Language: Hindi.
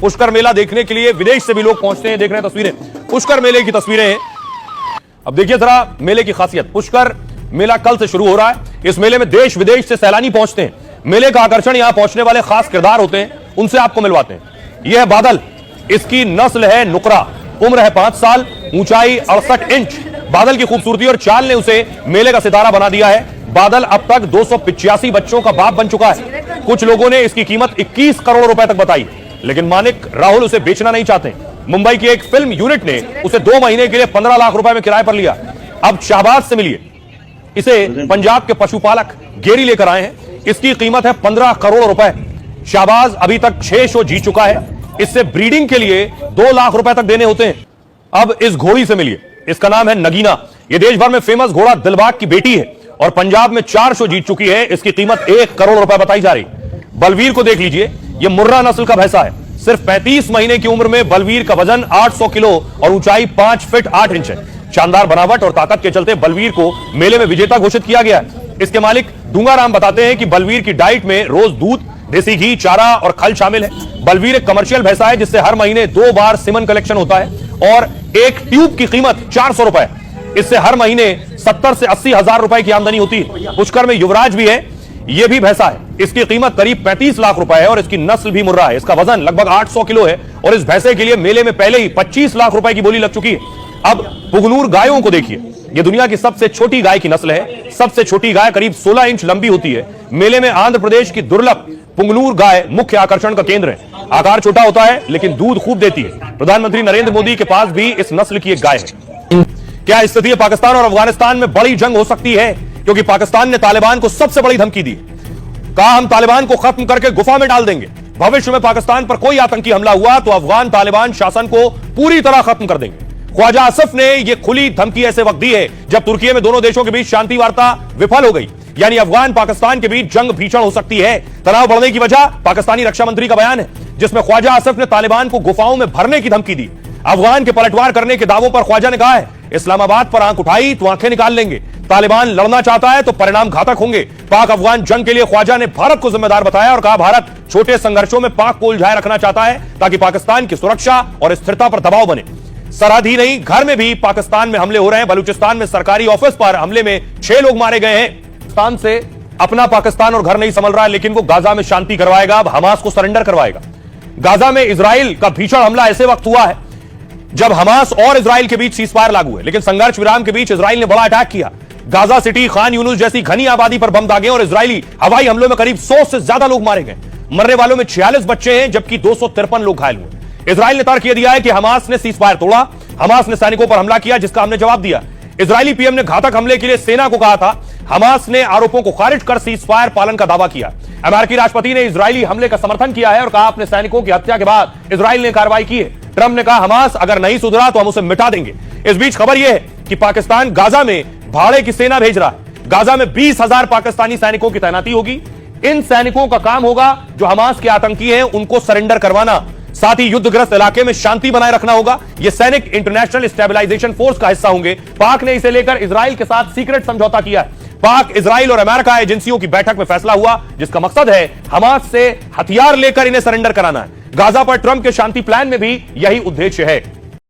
पुष्कर मेला देखने के लिए विदेश से भी लोग पहुंचते हैं। देख रहे हैं तस्वीरें, पुष्कर मेले की तस्वीरें हैं। अब देखिए जरा मेले की खासियत। पुष्कर मेला कल से शुरू हो रहा है। इस मेले में देश विदेश से सैलानी पहुंचते हैं। मेले का आकर्षण यहां पहुंचने वाले खास किरदार होते हैं, उनसे आपको मिलवाते हैं। यह है बादल, इसकी नस्ल है नुकरा, उम्र है 5 साल, ऊंचाई 68 इंच। बादल की खूबसूरती और चाल ने उसे मेले का सितारा बना दिया है। बादल अब तक 285 बच्चों का बाप बन चुका है। कुछ लोगों ने इसकी कीमत 21 करोड़ रुपए तक बताई, लेकिन मालिक राहुल उसे बेचना नहीं चाहते। मुंबई की एक फिल्म यूनिट ने उसे 2 महीने के लिए 15 लाख रुपए में किराए पर लिया। अब शाहबाज से मिलिए, इसे पंजाब के पशुपालक गेरी लेकर आए हैं। इसकी कीमत है 15 करोड़ रुपए। शाहबाज अभी तक 6 शो जीत चुका है। इससे ब्रीडिंग के लिए 2 लाख रुपए तक देने होते हैं। अब इस घोड़ी से मिलिए, इसका नाम है नगीना। यह देश भर में फेमस घोड़ा दिलबाग की बेटी है और पंजाब में 4 शो जीत चुकी है। इसकी कीमत 1 करोड़ रुपए बताई जा रही। बलवीर को देख लीजिए, यह मुर्रा नस्ल का भैंसा है। सिर्फ 35 महीने की उम्र में बलवीर का वजन 800 किलो और ऊंचाई 5 फीट 8 इंच है। शानदार बनावट और ताकत के चलते बलवीर को मेले में विजेता घोषित किया गया है। इसके मालिक डूंगाराम बताते हैं कि बलवीर की डाइट में रोज दूध, देसी घी, चारा और खल शामिल है। बलवीर एक कमर्शियल भैंसा है जिससे हर महीने 2 बार सीमन कलेक्शन होता है और एक ट्यूब की कीमत 400 रुपए। इससे हर महीने 70 से 80 हजार रुपए की आमदनी होती है। पुष्कर में युवराज भी है, यह भी भैंसा है। इसकी कीमत करीब 35 लाख रुपए है और इसकी नस्ल भी मुर्रा है। इसका वजन लगभग 800 किलो है और इस भैंसे के लिए मेले में पहले ही 25 लाख रुपए की बोली लग चुकी है। अब पुगनूर गायों को देखिए, यह दुनिया की सबसे छोटी गाय की नस्ल है। सबसे छोटी गाय करीब 16 इंच लंबी होती है। मेले में आंध्र प्रदेश की दुर्लभ पुंगनूर गाय मुख्य आकर्षण का केंद्र है। आकार छोटा होता है लेकिन दूध खूब देती है। प्रधानमंत्री नरेंद्र मोदी के पास भी इस नस्ल की एक गाय है। क्या स्थिति है पाकिस्तान और अफगानिस्तान में? बड़ी जंग हो सकती है क्योंकि पाकिस्तान ने तालिबान को सबसे बड़ी धमकी दी। कहा हम तालिबान को खत्म करके गुफा में डाल देंगे। भविष्य में पाकिस्तान पर कोई आतंकी हमला हुआ तो अफगान तालिबान शासन को पूरी तरह खत्म कर देंगे। ख्वाजा आसिफ ने यह खुली धमकी ऐसे वक्त दी है जब तुर्की में दोनों देशों के बीच शांति वार्ता विफल हो गई। यानी अफगान पाकिस्तान के बीच जंग भीषण हो सकती है। तनाव बढ़ने की वजह पाकिस्तानी रक्षा मंत्री का बयान है जिसमें ख्वाजा आसिफ ने तालिबान को गुफाओं में भरने की धमकी दी। अफगान के पलटवार करने के दावों पर ख्वाजा ने कहा है इस्लामाबाद पर आंख उठाई तो आंखें निकाल लेंगे। तालिबान लड़ना चाहता है तो परिणाम घातक होंगे। पाक अफगान जंग के लिए ख्वाजा ने भारत को जिम्मेदार बताया और कहा भारत छोटे संघर्षों में पाक को उलझाए रखना चाहता है ताकि पाकिस्तान की सुरक्षा और स्थिरता पर दबाव बने। सरहद ही नहीं, घर में भी पाकिस्तान में हमले हो रहे हैं। बलूचिस्तान में सरकारी ऑफिस पर हमले में 6 लोग मारे गए हैं। पाकिस्तान से अपना पाकिस्तान और घर नहीं संभल रहा है लेकिन वो गाजा में शांति करवाएगा। अब हमास को सरेंडर करवाएगा। गाजा में इजराइल का भीषण हमला ऐसे वक्त हुआ है जब हमास और इजराइल के बीच सीजफायर लागू है, लेकिन संघर्ष विराम के बीच इजराइल ने बड़ा अटैक किया। गाजा सिटी, खान यूनुस जैसी घनी आबादी पर बम दागे और इजरायली हवाई हमलों में करीब 100 से ज्यादा लोग मारे गए। मरने वालों में 46 बच्चे हैं जबकि 253 लोग घायल हुए। इजराइल ने तर्क दिया है कि हमास ने सीजफायर तोड़ा। हमास ने सैनिकों पर हमला किया जिसका हमने जवाब दिया। इजरायली पीएम ने घातक हमले के लिए सेना को कहा था। हमास ने आरोपों को खारिज कर सीजफायर पालन का दावा किया। अमेरिकी राष्ट्रपति ने इजरायली हमले का समर्थन किया है और कहा अपने सैनिकों की हत्या के बाद इजराइल ने कार्रवाई की है। ट्रंप ने कहा हमास अगर नहीं सुधरा तो हम उसे मिटा देंगे। इस बीच खबर यह है कि पाकिस्तान गाजा में भाड़े की सेना भेज रहा है। गाजा में 20,000 पाकिस्तानी सैनिकों की तैनाती होगी। इन सैनिकों का काम होगा जो हमास के आतंकी हैं उनको सरेंडर करवाना, साथ ही युद्धग्रस्त इलाके में शांति बनाए रखना होगा। ये सैनिक इंटरनेशनल स्टेबलाइजेशन फोर्स का हिस्सा होंगे। पाक ने इसे लेकर इजराइल के साथ सीक्रेट समझौता किया है। पाक, इजराइल और अमेरिका एजेंसियों की बैठक में फैसला हुआ जिसका मकसद है हमास से हथियार लेकर इन्हें सरेंडर कराना है। गाजा पर ट्रंप के शांति प्लान में भी यही उद्देश्य है।